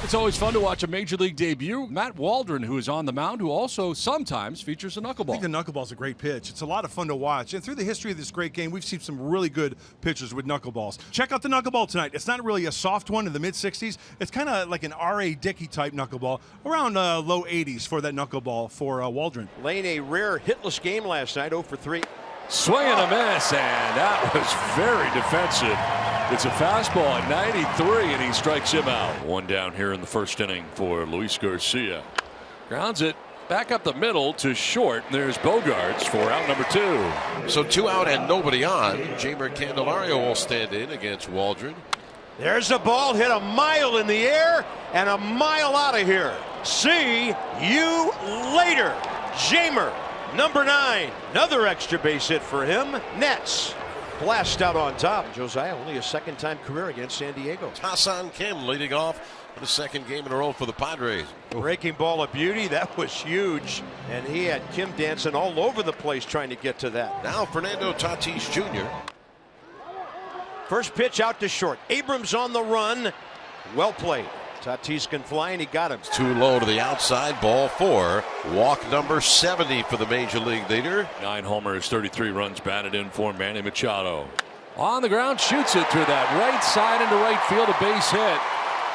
It's always fun to watch a Major League debut. Matt Waldron, who is on the mound, who also sometimes features a knuckleball. I think the knuckleball is a great pitch. It's a lot of fun to watch. And through the history of this great game, we've seen some really good pitchers with knuckleballs. Check out the knuckleball tonight. It's not really a soft one in the mid-60s. It's kind of like an R.A. Dickey type knuckleball, around low 80s for that knuckleball for Waldron. Lane, a rare hitless game last night, 0 for 3. Swing and a miss, and that was very defensive. It's a fastball at 93, and he strikes him out. One down here in the first inning for Luis Garcia. Grounds it back up the middle to short. There's Bogarts for out number 2. So 2 out and nobody on. Jamer Candelario will stand in against Waldron. There's the ball, hit a mile in the air and a mile out of here. See you later, Jamer. Number 9, another extra base hit for him. Nets blast out on top. Josiah, only a second-time career against San Diego. Hassan Kim leading off for the second game in a row for the Padres. Breaking ball of beauty, that was huge. And he had Kim dancing all over the place trying to get to that. Now Fernando Tatis Jr. First pitch out to short. Abrams on the run. Well played. Tatis can fly, and he got him. Too low to the outside, ball 4. Walk number 70 for the Major League leader. 9 homers, 33 runs batted in for Manny Machado. On the ground, shoots it to that right side into right field, a base hit.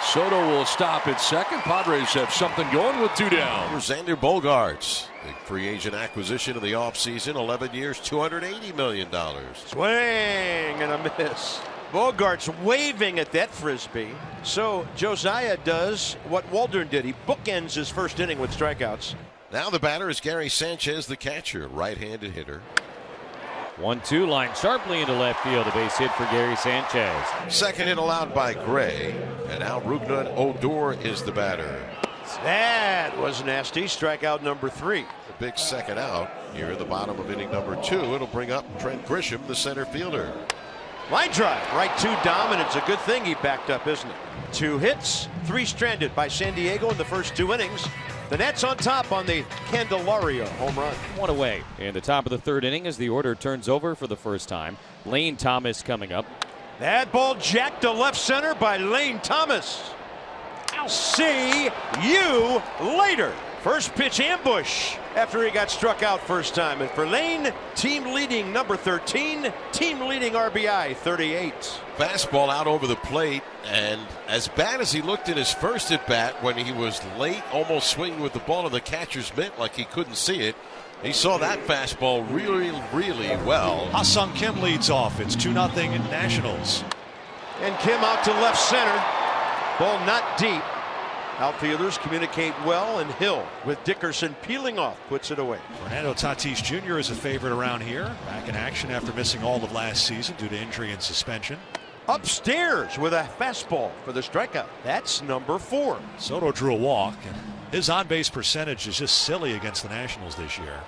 Soto will stop at second. Padres have something going with 2 down. Xander Bogaerts, big free agent acquisition in the offseason, 11 years, $280 million. Swing and a miss. Bogart's waving at that frisbee. So Josiah does what Waldron did. He bookends his first inning with strikeouts. Now the batter is Gary Sanchez, the catcher, right-handed hitter. 1-2 line sharply into left field. A base hit for Gary Sanchez. Second hit allowed by Gray. And now Rougned Odor is the batter. That was nasty. Strikeout number 3. A big second out here at the bottom of inning number 2. It'll bring up Trent Grisham, the center fielder. Line drive right to Dom, and it's a good thing he backed up, isn't it? 2 hits, 3 stranded by San Diego in the first 2 innings. The Nets on top on the Candelario home run. 1 away in the top of the 3rd inning as the order turns over for the first time. Lane Thomas coming up. That ball jacked to left center by Lane Thomas. I'll see you later. First pitch ambush after he got struck out first time. And for Lane, team leading number 13, team leading RBI 38. Fastball out over the plate, and as bad as he looked in his first at bat when he was late, almost swinging with the ball in the catcher's mitt like he couldn't see it, he saw that fastball really, really well. Ha-Sung Kim leads off. It's 2-0 Nationals. And Kim out to left center. Ball not deep. Outfielders communicate well, and Hill with Dickerson peeling off puts it away. Fernando Tatis Jr. is a favorite around here. Back in action after missing all of last season due to injury and suspension. Upstairs with a fastball for the strikeout. That's number 4. Soto drew a walk, and his on-base percentage is just silly against the Nationals this year.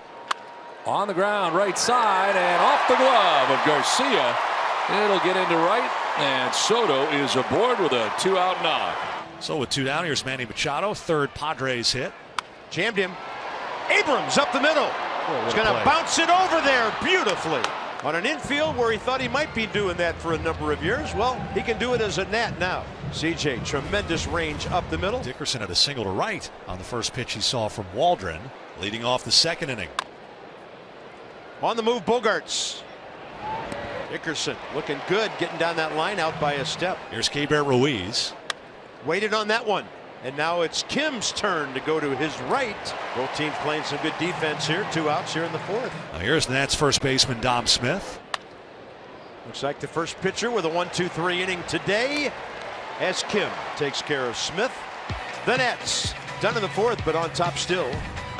On the ground, right side, and off the glove of Garcia. It'll get into right, and Soto is aboard with a 2-out knock. So with 2 down, here's Manny Machado, 3rd Padres hit. Jammed him. Abrams up the middle. He's going to bounce it over there beautifully. On an infield where he thought he might be doing that for a number of years. Well, he can do it as a Nat now. CJ, tremendous range up the middle. Dickerson had a single to right on the first pitch he saw from Waldron, leading off the 2nd inning. On the move, Bogarts. Dickerson looking good, getting down that line out by a step. Here's Keibert Ruiz. Waited on that one. And now it's Kim's turn to go to his right. Both teams playing some good defense here. 2 outs here in the 4th. Now here's the Nats first baseman Dom Smith. Looks like the first pitcher with a 1-2-3 inning today as Kim takes care of Smith. The Nets done in the 4th, but on top still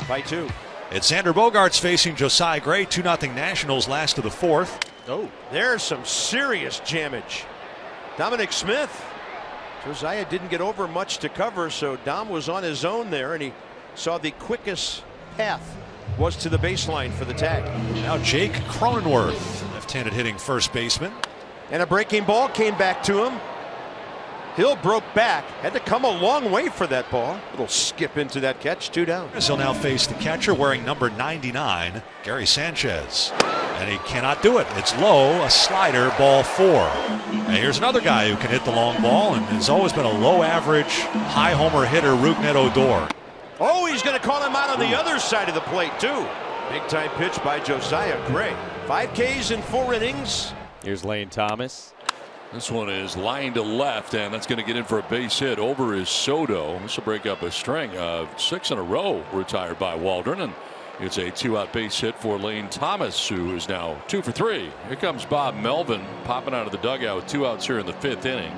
by 2. It's Xander Bogaerts facing Josiah Gray. 2-0 Nationals, last of the 4th. Oh, there's some serious jammage. Dominic Smith. Josiah didn't get over much to cover, so Dom was on his own there, and he saw the quickest path was to the baseline for the tag. Now Jake Cronenworth, left-handed hitting first baseman. And a breaking ball came back to him. Hill broke back, had to come a long way for that ball. Little skip into that catch, 2 down. He'll now face the catcher wearing number 99, Gary Sanchez. and he cannot do it. It's low, a slider, ball 4. And here's another guy who can hit the long ball and has always been a low average, high homer hitter, Rougned Odor. Oh, he's going to call him out on the other side of the plate, too. Big time pitch by Josiah Gray. 5 Ks in 4 innings. Here's Lane Thomas. This one is lined to left, and that's going to get in for a base hit. Over is Soto. This will break up a string of 6 in a row retired by Waldron, and it's a 2-out base hit for Lane Thomas, who is now 2 for 3. Here comes Bob Melvin popping out of the dugout with 2 outs here in the 5th inning.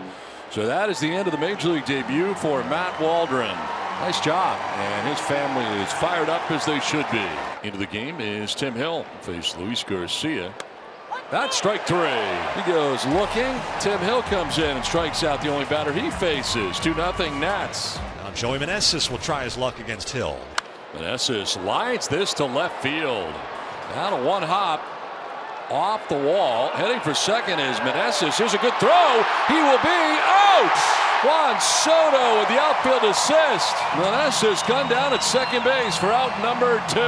So that is the end of the major league debut for Matt Waldron. Nice job, and his family is fired up as they should be. Into the game is Tim Hill, face Luis Garcia. That's strike 3. He goes looking. Tim Hill comes in and strikes out the only batter he faces. 2-0 Nats. Now Joey Meneses will try his luck against Hill. Meneses lines this to left field. Now to one hop. Off the wall. Heading for second is Meneses. Here's a good throw. He will be out. Juan Soto with the outfield assist. Meneses gunned down at second base for out number 2.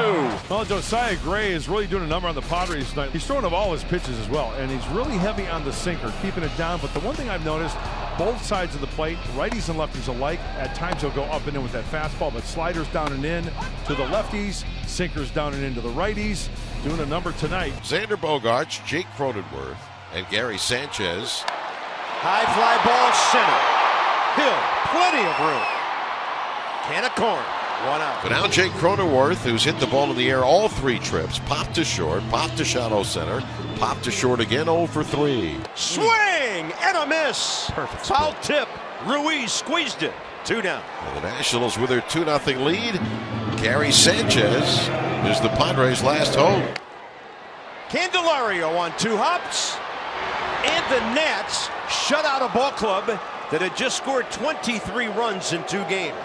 Well, Josiah Gray is really doing a number on the Padres tonight. He's throwing up all his pitches as well, and he's really heavy on the sinker, keeping it down. But the one thing I've noticed, both sides of the plate, righties and lefties alike, at times he'll go up and in with that fastball, but sliders down and in to the lefties, sinkers down and into the righties. Doing a number tonight. Xander Bogaerts, Jake Cronenworth, and Gary Sanchez. High fly ball center. Hill, plenty of room. Can of corn. 1 out. But now Jake Cronenworth, who's hit the ball in the air all 3 trips, popped to short, popped to shallow center, popped to short again, 0 for 3. Swing and a miss. Perfect. Foul tip. Ruiz squeezed it. 2 down. And the Nationals with their 2-0 lead. Gary Sanchez is the Padres' last hope. Candelario on 2 hops. And the Nats shut out a ball club that had just scored 23 runs in 2 games.